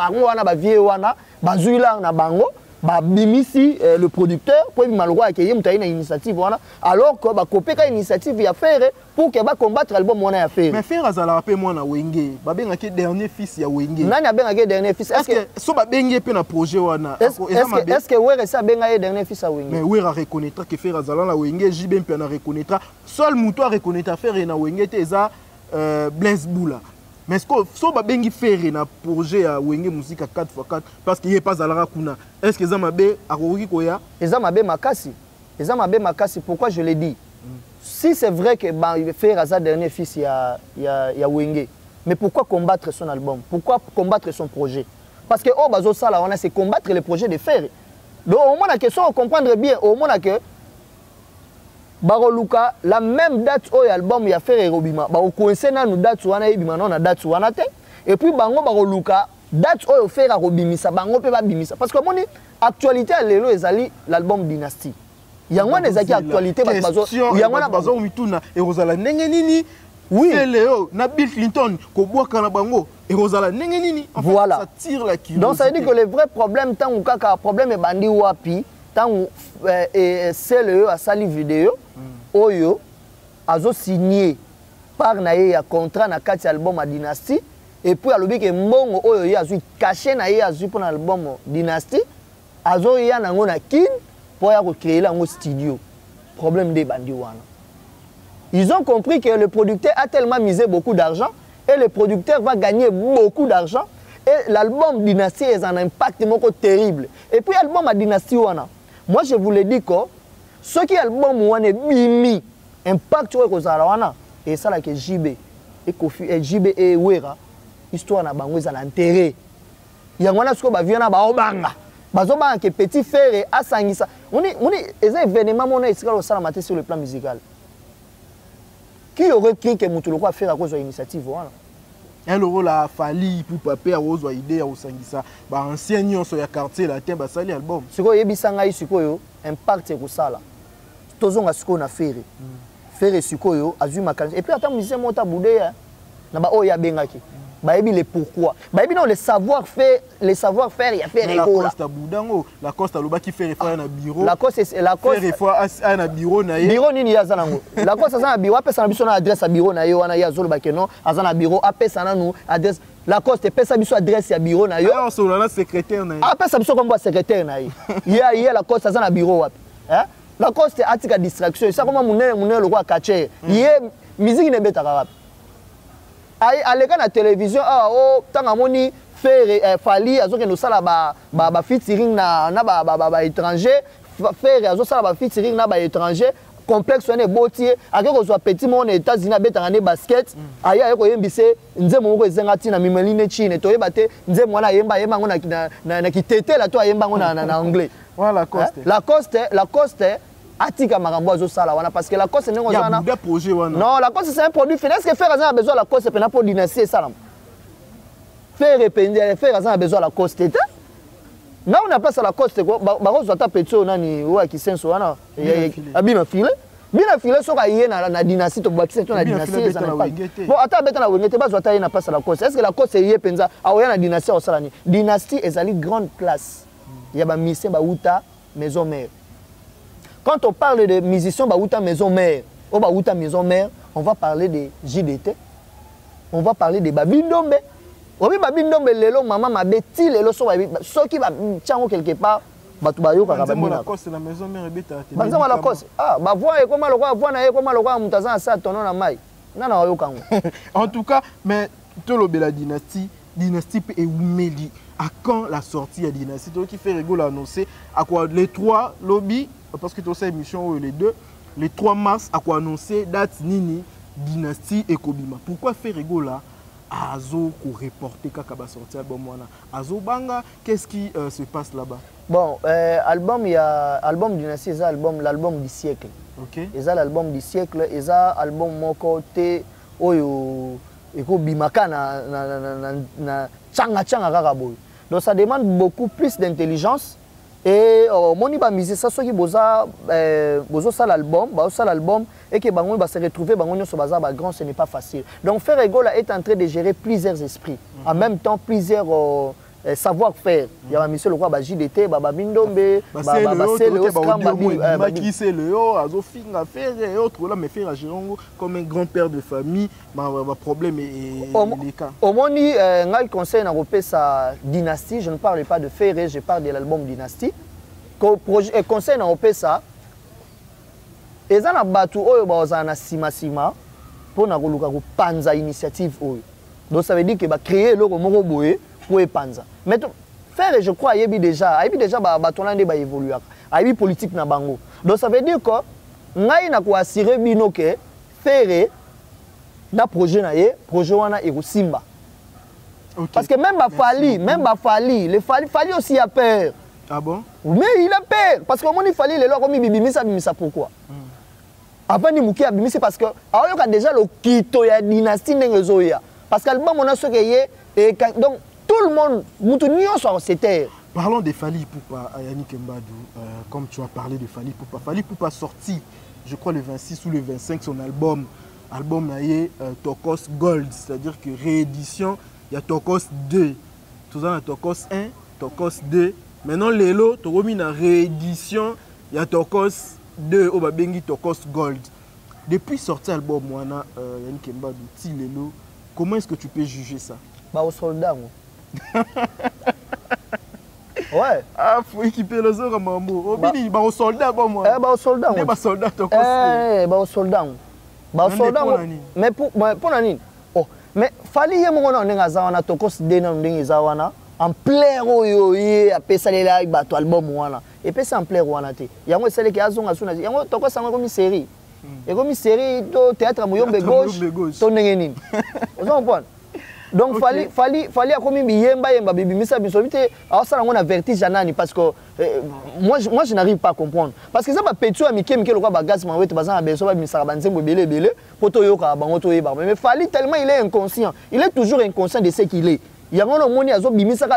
S1: bazula na bango ba bimisi le producteur pour malgré que yem taina initiative wana alors que ba kopeka initiative ya faire pour que ba combattre l'album wana ya faire
S2: mais faire azala pe mwana wenge ba benga ke dernier fils ya wenge
S1: nani abenga ke dernier fils
S2: est-ce que so ba bengi pe na projet wana
S1: est-ce que were ça benga ye dernier fils ya wenge
S2: mais were reconnaîtra que faire azala na wenge JB pe na reconnaîtra seul muto a reconnaîtra faire na wenge te eza Blaise Boula. Mais est-ce que si on a fait un projet à Wenge Musique à 4x4 parce qu'il n'y a pas à la Kuna, est-ce que Zamabe a Rori Koya?
S1: Zamabe Makasi. Zamabe Makasi, pourquoi je l'ai dit? Si c'est vrai que faire Aza dernier fils, il y a Wenge, mais pourquoi combattre son album? Pourquoi combattre son projet? Parce que oh bazo ça là, on a c'est combattre le projet de faire. Donc au moins la question on comprendre bien, au moins que Baroluka, la même date où l'album y a fait Robima, bah on connaissait nous date où on a eu bima na date où on a été et puis bango Baroluka date où fait Robimisa bango peut pas bimisa parce que mon actualité à l'élo ezali l'album Dynasty. Il y a moins des actualités bazo il y a moins
S2: bazo mituna et Rosala ndenge nini oui Léo na Bill Clinton ko boka na bango et Rosala ndenge nini en
S1: voilà.
S2: fait ça tire la curiosité.
S1: Donc ça veut dire que le vrai problème tant ou kaka problème est bandi wapi tant c'est le à sali vidéo oyo azo signé par naye ya contrat na kati album à Dynasty et puis alobi ke mbongo oyo ya azu caché na ye azu pour album Dynasty azo ya nango na kin pour ya recréer lango studio problème des bandi wana ils ont compris que le producteur a tellement misé beaucoup d'argent et le producteur va gagner beaucoup d'argent et l'album Dynasty est un impact terrible et puis l'album à Dynasty wana moi je vous le dis que ce qui est album wana bimi impact sur kozala wana et ça là que JB et Kofi et JB et Wera histoire na bango za l'intérêt yango na siko ba viana ba obanga bazobanga que petit frère asangisa on est événement mona esika lo sala maté sur le plan musical qui aurait cru que mutu lokwa faire à cause de l'initiative wana
S2: un euro la fali pour papier à ozo idée à osangisa ba ancien nyonso ya quartier la temba sali album
S1: siko yebisa ngai sikoyo impact ko sala tozonga siko na faire faire sikoyo azui makanisi et puis attends musicien monta boudeya na ba oya bengaki ba yebi le pourquoi ba yebi non le savoir faire ya faire ego
S2: la costa boudango la costa loba ki faire faire na bureau
S1: la costa
S2: faire faire na bureau na ye
S1: bureau nini ya zanango la costa za na bureau apesa na biso na adresse ya bureau na yo wana ya zolo ba ke non azana bureau apesa na nu adresse la costa pesa biso adresse ya bureau na yo
S2: on se la secrétaire na ye
S1: apesa biso comme secrétaire na ye ya la costa za na bureau wapi hein la coste atika distraction ça comme munene le roi kache yé musique ne beta rap ay aleka na télévision ah oh tanga moni faire fali azoke no sala ba featuring na ba étranger faire azo sala ba featuring na ba étranger complexe on est botier akeko zo petit monde États-Unis beta ne basket aya yeko yembise nzemo moko ezenga tina mimeline chine to yebate nzemo na yemba ngo na kitete la to yemba ngo na anglais.
S2: Voilà
S1: la coste atika makambo azo sala wana parce que la coste nengo zana
S2: il y a projet wana
S1: non la coste c'est un produit final est-ce que faire a besoin la coste pena pour Dynasty ça faire a besoin la coste était na on a place à la coste ko ba rozo ta petio nani wa kisenso wana abina file so ka yé na Dynasty to bakise to na Dynasty ça pas bon ata beta na wengete ba zo ta na place à la coste est-ce que la coste yé penza aoya na Dynasty au sala ni Dynasty ezali grande classe il y a ba musicien ba uta maison mère. Quand on parle de musiciens Baouta maison mère, au Baouta maison mère, on va parler de JDT, on va parler de Babindombe. Oui, Babindombe lelo maman ma beti lelo so ceux qui va tiango quelque part batubayo ka
S2: babina. La maison mère beta.
S1: Banza la cause. Ah, ba voix et comment le roi voix na comment le roi mutaza sa tono na mai. Nana wayo kango.
S2: En tout cas, mais to lo bela dynastie et Oumeli. À quand la sortie à Dynasty? Donc qui fait rigolo annoncer à quoi les 3 lobby parce que tu sais émission les 2 les 3 mars à quoi annoncer date Nini Dynasty et Kobima. Pourquoi faire rigolo là Azo pour reporter kaka ba sortir album wana Azo banga qu'est-ce qui se passe là-bas?
S1: Bon album il y a album Dynasty c'est l'album du siècle.
S2: OK.
S1: C'est l'album du siècle et ça album moko te oyo eko bimaka na changa kaka boy. Donc ça demande beaucoup plus d'intelligence et moni ba mise ça soki boza ça l'album et que bango ba se retrouver bango nyoso baza ba grand ce n'est pas facile. Donc Faire Egola est en train de gérer plusieurs esprits en même temps plusieurs savoir-faire. Il y a monsieur le roi JDT, Baba Mindombe, Baba Léo, Scram,
S2: qui c'est Léo, Azofing à faire et autres là, mais faire à Gérongo comme un grand-père de famille, ma problème est les cas.
S1: Au moins, il conseille à repérer sa dynastie. Je ne parle pas de Ferré, je parle de l'album Dynastie. Conseil à repérer ça. Et ça, il y a sima pour panza initiative. Donc ça veut dire qu'il va créer le moroboé pour panza. Mais faire, je crois, il y a déjà va évoluer. Il y a politique na bango. Donc ça veut dire que ngai na ko assurer bino que faire na projet na ye, projet wana e simba. Parce que même Fali, le Fali aussi a peur.
S2: Ah bon?
S1: Mais il a peur parce que il fallait les lois comme bimisa pourquoi? Avant de mourir c'est parce que alors que déjà le kito ya dynastie n'engezoya parce que l'album on a ce que et donc tout le monde moutounio sur cette terre.
S2: Parlons de Fali Ipupa, Yannick Mbadou, comme tu as parlé de Fali Ipupa. Fali Ipupa sorti, je crois le 26 ou le 25 son album naïe Tokos Gold, c'est-à-dire que réédition, il y a Tokos 2, tout ça Tokos 1, Tokos 2. Maintenant Lelo, tu as mis une réédition, il y a Tokos 2 au Babengi Tokos Gold. Depuis sorti l'album Moana Yannick Mbadou, Lelo, comment est-ce que tu peux juger ça?
S1: Bah au soldat. Ouais.
S2: Ah, faut équiper les autres mambo. Obini, bah au soldat bon moi.
S1: Bah au soldat.
S2: Bah soldat Tokos.
S1: Bah au soldat. Bah au soldat. Mais pour nani? Oh, mais fali ye mon on nga zawana Tokos de na ndenge zawana. En plein oyo ye apesa lela bato album wana. Et puis c'est en plein wana te. Yango sele ki azonga suna. Yango Tokos sango comme série. Et comme série to théâtre Muyombe gauche. To ndenge nini. Vous comprenez? Donc fallait comme yemba bibi misa bisobité alors ça on a vertige janani parce que moi je n'arrive pas à comprendre parce que ça va pétu amike le quoi bagage ma wete bazana beso ba misara banzembo belé poto yoka bango to yeba mais fallait tellement il est inconscient il est toujours inconscient de ce qu'il est il y a un moni azo bimisa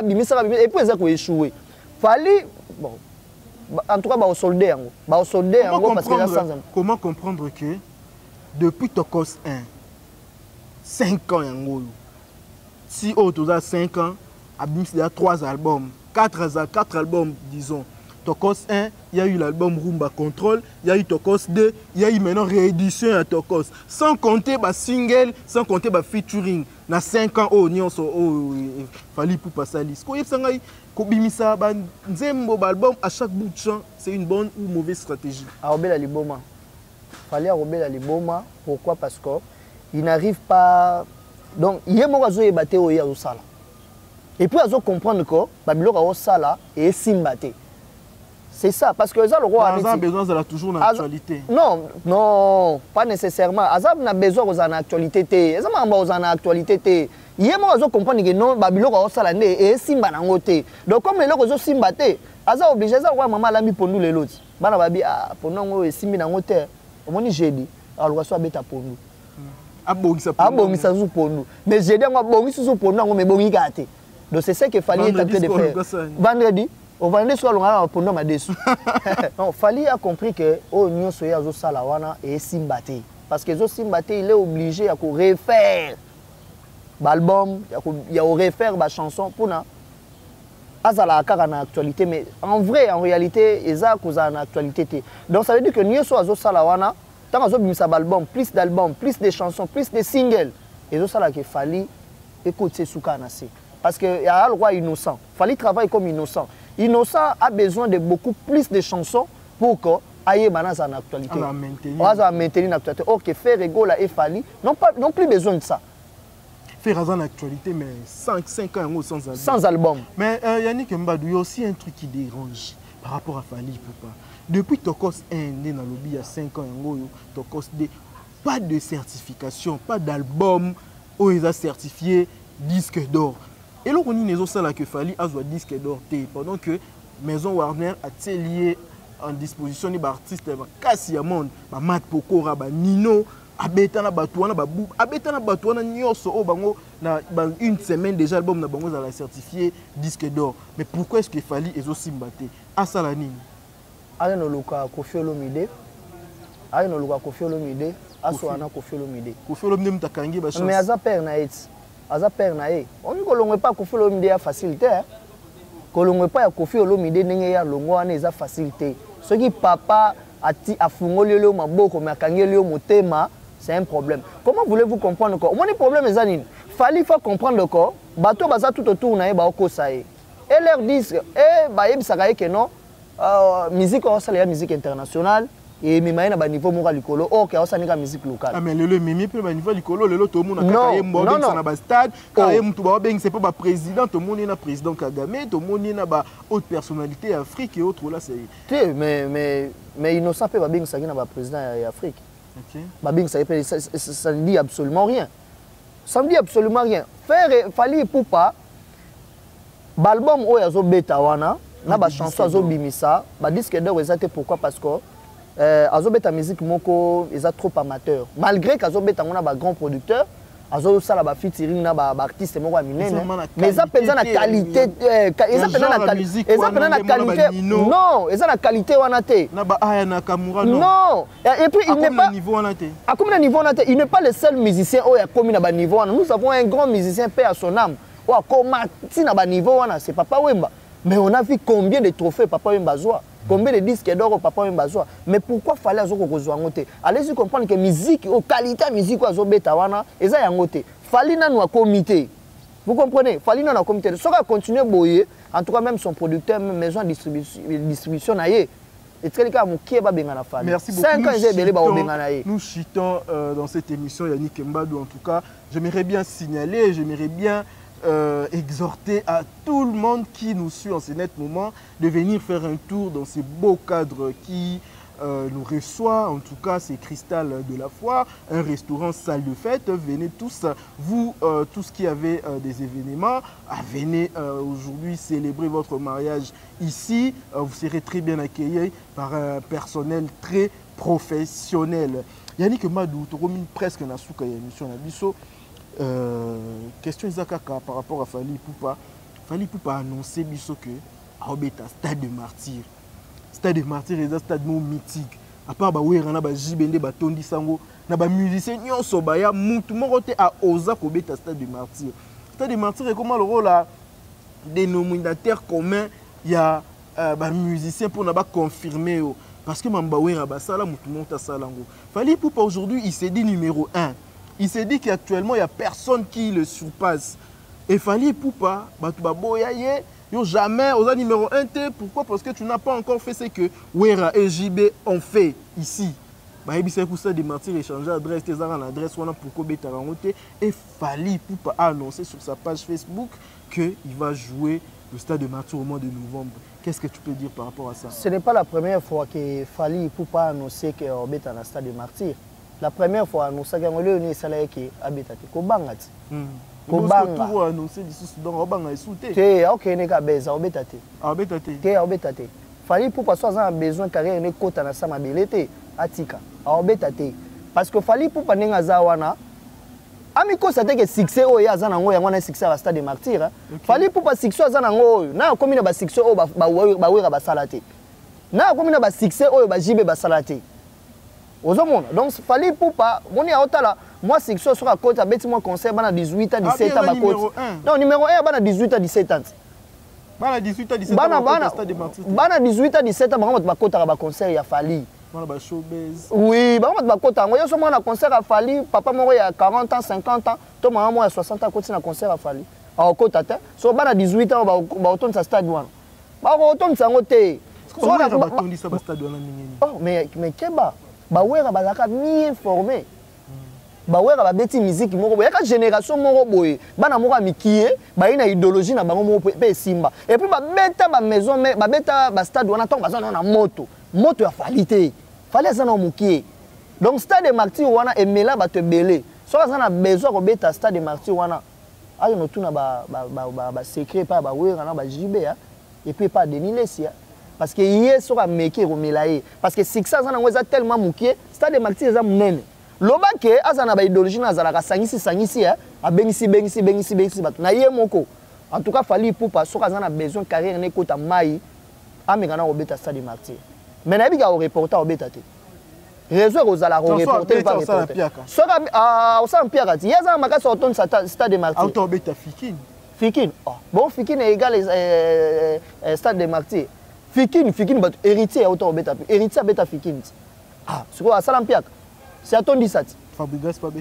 S1: et puis ça ko échouer fallait bon en tout cas au soldat parce que là
S2: comment comprendre que depuis Tokos 1 5 ans yango si tu as 5 ans, il y a 3 albums, 4 albums, disons. Tokos 1, il y a eu l'album Rumba Control, il y a eu Tokos 2, il y a eu maintenant réédition à Tokos. Sans compter les singles, sans compter les featuring. Dans 5 ans, il fallait pour passer à liste. Album, à chaque bout de champ, c'est une bonne ou mauvaise stratégie.
S1: Fallait arrober la liboma. Pourquoi? Parce qu'il n'arrive pas. Donc, il y a des bâtés au sala. Et puis, il faut comprendre que Babylon a sala et simbaté. C'est ça, parce que ça, le roi
S2: a besoin de toujours dans l'actualité.
S1: Non, pas nécessairement. Azab n'a besoin de l'actualité. Azab n'a besoin de l'actualité. Il y a des gens qui comprennent que non, Babylon a sala et simbaté. Donc, comme les gens ont simbaté, Azab obligé à voir maman l'a mis pour nous les autres. Bana babi pour nous et simbaté. On dit j'ai dit, alors soit bêta pour nous. Abongisa sous pour nous. Mais j'ai dit moi bongisa sous pour nous mais bongiga te. Donc c'est ça qu'il fallait être en train de faire. Vendredi, au vendredi soir on a pour nous ma dessus. Non, fallait a compris que oh nyo soya zo sala wana et simbaté parce que zo simbaté il est obligé à refaire l'album, il y a refaire ba chanson pour na azala kaka na actualité mais en vrai en réalité eza koza na actualité. Donc ça veut dire que nyo soya zo sala wana tant que vous avez album, plus d'albums, plus de chansons, plus de singles, et c'est ça qu'il fallait écouter Soukanase. Parce qu'il y a le roi innocent. Il fallait travailler comme innocent. Innocent a besoin de beaucoup plus de chansons pour que aille maintenant en actualité. On va maintenir l'actualité. Ok, faire égaux et fallait. Non plus besoin de ça.
S2: Faire en actualité, mais 5 ans sans album.
S1: Sans album.
S2: Mais Yannick Mbadou, il y a aussi un truc qui dérange par rapport à Fali Ipupa. Depuis Tokos 1, dans le lobby, il y a 5 ans, Tokos 2, pas de certification, pas d'album où ils ont certifié disque d'or. Et là, on dit que Fali a un disque d'or pendant que Maison Warner a lié en disposition des artistes, Kassia Monde, Matt Pokora, Nino, Abetana Batouana, Abetana Batouana, Nyoso, une semaine déjà, l'album a certifié disque d'or. Mais pourquoi est-ce que Fali est aussi battu à Salanine?
S1: Aïe no luka Koffi Olomide, aïe no luka Koffi Olomide, aso ana Koffi Olomide.
S2: Koffi Olomide mtakangi ba chance.
S1: Mais aza père na it. aza père na ye oni kolongwe pa Koffi Olomide ya facilité kolongwe pa ya Koffi Olomide ndenge ya longo wana eza facilité soki papa ati afungoli le maboko mais akangeli yo motema c'est un problème. Comment voulez-vous comprendre encore? Mon problème est zanine. Fallait faut comprendre encore. Bateau baza tout autour na ba okosaye. Et leur disent ba yebisaka que non musique ça la musique internationale et mimai na ba niveau moral likolo OK ça nika musique locale.
S2: Ah mais le mimi pe ba niveau likolo lelo to mona kaka ye mbo bengisa na ba stade ka ye mtu ba bengisa pe ba président to moni na président Kagame to moni na ba haute personnalité Afrique et autres là c'est
S1: mais innocent pe ba bengisa na ba président Afrique.
S2: OK.
S1: Babing ça ne dit absolument rien. Ça ne dit absolument rien. Faire Fally Ipupa l'album o yazo beta wana na ba chanson azo bimisa ba disque d'or exacté pourquoi parce que azo beta musique moko eza trop amateur malgré qu'azo beta ngona ba grand producteur azo sala ba featuring na ba artiste moko minene mais ça penza na qualité eza penza na qualité non eza na qualité wana te
S2: na ba aya na Kamura
S1: non et puis il n'est pas
S2: niveau wana te
S1: à combien de niveau wana te il n'est pas le seul musicien o ya komi na ba niveau wana nous avons un grand musicien paix à son âme o akoma ti na ba niveau wana c'est Papa Wemba mais on a vu combien de trophées Papa Wemba zoa combien de disques d'or Papa Wemba zoa mais pourquoi fallait azoko kozwa ngote allez-y comprendre que musique au qualité musique azo beta wana eza yango te Fally nanu a comité vous comprenez Fally nanu a comité so ka continuer boyer en tout cas même son producteur même maison de distribution na ye et très cas mukie ba benga na Fally
S2: merci beaucoup
S1: 5 ans j'ai belé ba benga na ye
S2: nous chitons dans cette émission Yannick Mbadou en tout cas j'aimerais bien signaler j'aimerais bien exhorter à tout le monde qui nous suit en ce net moment de venir faire un tour dans ces beaux cadres qui nous reçoit. En tout cas, c'est Cristal de la Foi, un restaurant salle de fête. Venez tous, vous, tous qui avez des événements, venez aujourd'hui célébrer votre mariage ici. Vous serez très bien accueillis par un personnel très professionnel. Yannick Madou, tu as presque na souka émission na biso. Question Izakaka par rapport à Fally Ipupa. Fally Ipupa a annoncé biso que Aobeta Stade de Martyr. Stade de Martyr est un stade mythique. À part Bawera, ba Jibende, ba Tondi Sango, na ba musicien nyonso baya mutu moko te a osa kobeta Stade de Martyr. Stade de Martyr est comment le rôle là dénominateur commun il y a ba musicien pour na ba confirmer parce que Mambawera ba sala mutu monta salango. Fally Ipupa aujourd'hui, il s'est dit numéro 1. Il s'est dit qu'actuellement, il n'y a personne qui le surpasse. Et Fally Ipupa, yo jamais aux numéro 1 T. Pourquoi? Parce que tu n'as pas encore fait ce que Wera et JB ont fait ici. C'est pour ça des martyrs échanger adresse, tes l'adresse pour et Fally Ipupa a annoncé sur sa page Facebook qu'il va jouer le stade de Martyr au mois de novembre. Qu'est-ce que tu peux dire par rapport à ça?
S1: Ce n'est pas la première fois que Fally Ipupa a annoncé qu'il va dans le stade de Martyr. La première fois, nous avons dit que nous avons Kobanga. Kobanga.
S2: Nous avons annoncé que nous avons sauté.
S1: Fally Ipupa a besoin de carrière de côté na sama belete atika. Parce que Fally Ipupa nenga zawana amiko ça que succès o ya zana ngo yango na succès à stade de Martyr. Fally Ipupa succès zana ngo na komi na ba succès o ba wera ba salate. Na komi na ba succès o ba jibe ba salate. Donc Fally Ipupa moni a otala moi c'est que sur à côté beti moi concert bana 18 à 17 ans ba côté non numéro 1 bana 18 à 17 ans
S2: bana 18 à 17 ans
S1: bana 18 à 17 ans ba côté ba concert ya Fally
S2: bana ba showbiz
S1: oui ba côté ngo yo so moi na concert à Fally papa moko ya 40 ans 50 ans to maman moi ya 60 ans côté na concert à Fally a côté ta so bana 18 ans ba autonne sa stade wana ba autonne sango te
S2: so na ba tondi sa ba stade wana ningeni
S1: oh mais keba Bawera bazaka bien formé. Bawera ba beti musique moko boye ka génération moko boye. Bana moko mikie, ba ina idéologie na bango moko pe simba. Et puis ba beta ba maison ba beta ba stade wana tonga bazana na moto. Moto ya qualité. Fallait ça na mukie. Donc stade de Martyr wana emela ba te belé. So ça na besoin ko beta stade de Martyr wana. Ayo no tuna ba secret pa ba wera na ba JB et puis pas Denis Lessia. Parce que hier sera meki romelaye parce que succès ça na tellement mukie stade de Martyr za munene loba ke azana ba idéologie na zalaka sangisi a bengisi bato na ye moko en tout cas Fally Ipupa soka za na besoin carrière ne kota mai ameka na obeta stade de Martyr mais na bika o reporter obeta te réseau ozala reporter va reporter soka osala mpiaka ti yaza makasi oton stade de Martyr
S2: auto beta Fikine
S1: bon Fikine égal stade de Martyr Fikine but héritier auto beta Fikine siko asala mpiaka c'est atondi sati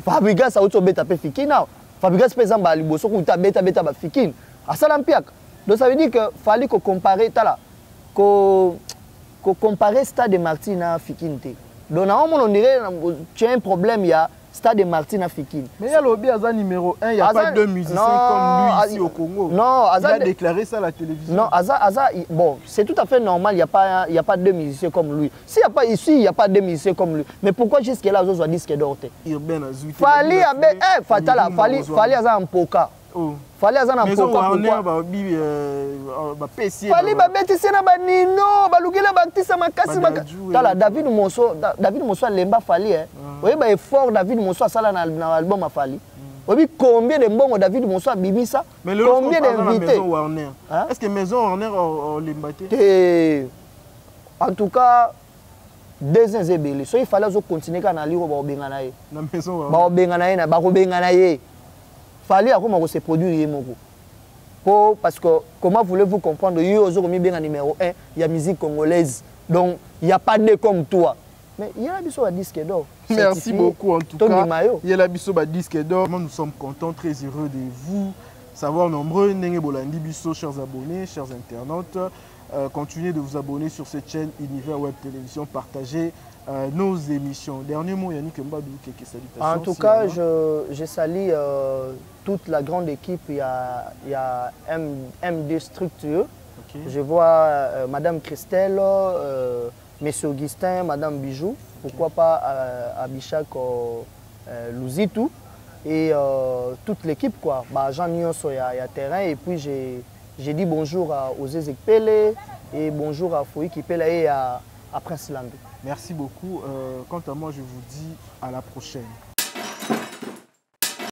S1: Fabregas auto beta pe Fikine Fabregas pe zamba liboso kuta beta ba Fikine asala mpiaka donc ça veut dire que fallait qu'on comparer tala comparer stade de Martyr na Fikine te. Donc on dirait tu as un problème, il y a stade de Martyr na Fikine.
S2: Mais il y a l'Obi Aza numéro 1, il n'y a pas deux musiciens comme lui ici au Congo.
S1: Non,
S2: il a déclaré ça à la télévision.
S1: Non, Aza bon, c'est tout à fait normal, il n'y a pas deux musiciens comme lui. S'il n'y a pas ici, il n'y a pas deux musiciens comme lui. Mais pourquoi jusqu'à là, Aza disque d'or? Fallait Aza en poka. Fallait Aza en poka. Fallait babetisi na banino balukela batisa makasi tala David Mosso lemba Fallait oui ba effort David Mosso asala na album a Fallait oui combien de mbongo David Mosso bimisa combien d'invités
S2: est-ce que Maison Warner lemba
S1: te en tout cas deux ans ebele so il fallait continuer kana liro ba obengana ye
S2: na Maison Warner
S1: ba obengana ye na ba obengana ye Fallait akoma ko se produire ye moko. Parce que, comment voulez-vous comprendre, il y a numéro 1, il y a musique congolaise. Donc, il n'y a pas de comme toi. Mais il y a la biso à disque d'or.
S2: Merci beaucoup en tout cas. Il y a la biso à disque d'or. Nous sommes contents, très heureux de vous. Savoir nombreux, Nenge Bolandi Biso, chers abonnés, chers internautes. Continuez de vous abonner sur cette chaîne Univers Web Télévision. Partagez nos émissions. Dernier mot, Yannick Mbadou, quelques salutations.
S1: En tout cas, je salue toute la grande équipe. Il y a MD Structure. Okay. Je vois Madame Christelle, Monsieur Augustin, Madame Bijou. Okay. Pourquoi pas Abishak Louzitou. Et toute l'équipe, quoi. Jean Nyonso, il y a terrain. Et puis, j'ai dit bonjour à Ozezek Pele et bonjour à Foui Kipele et à Prince Landou.
S2: Merci beaucoup. Quant à moi, je vous dis à la prochaine.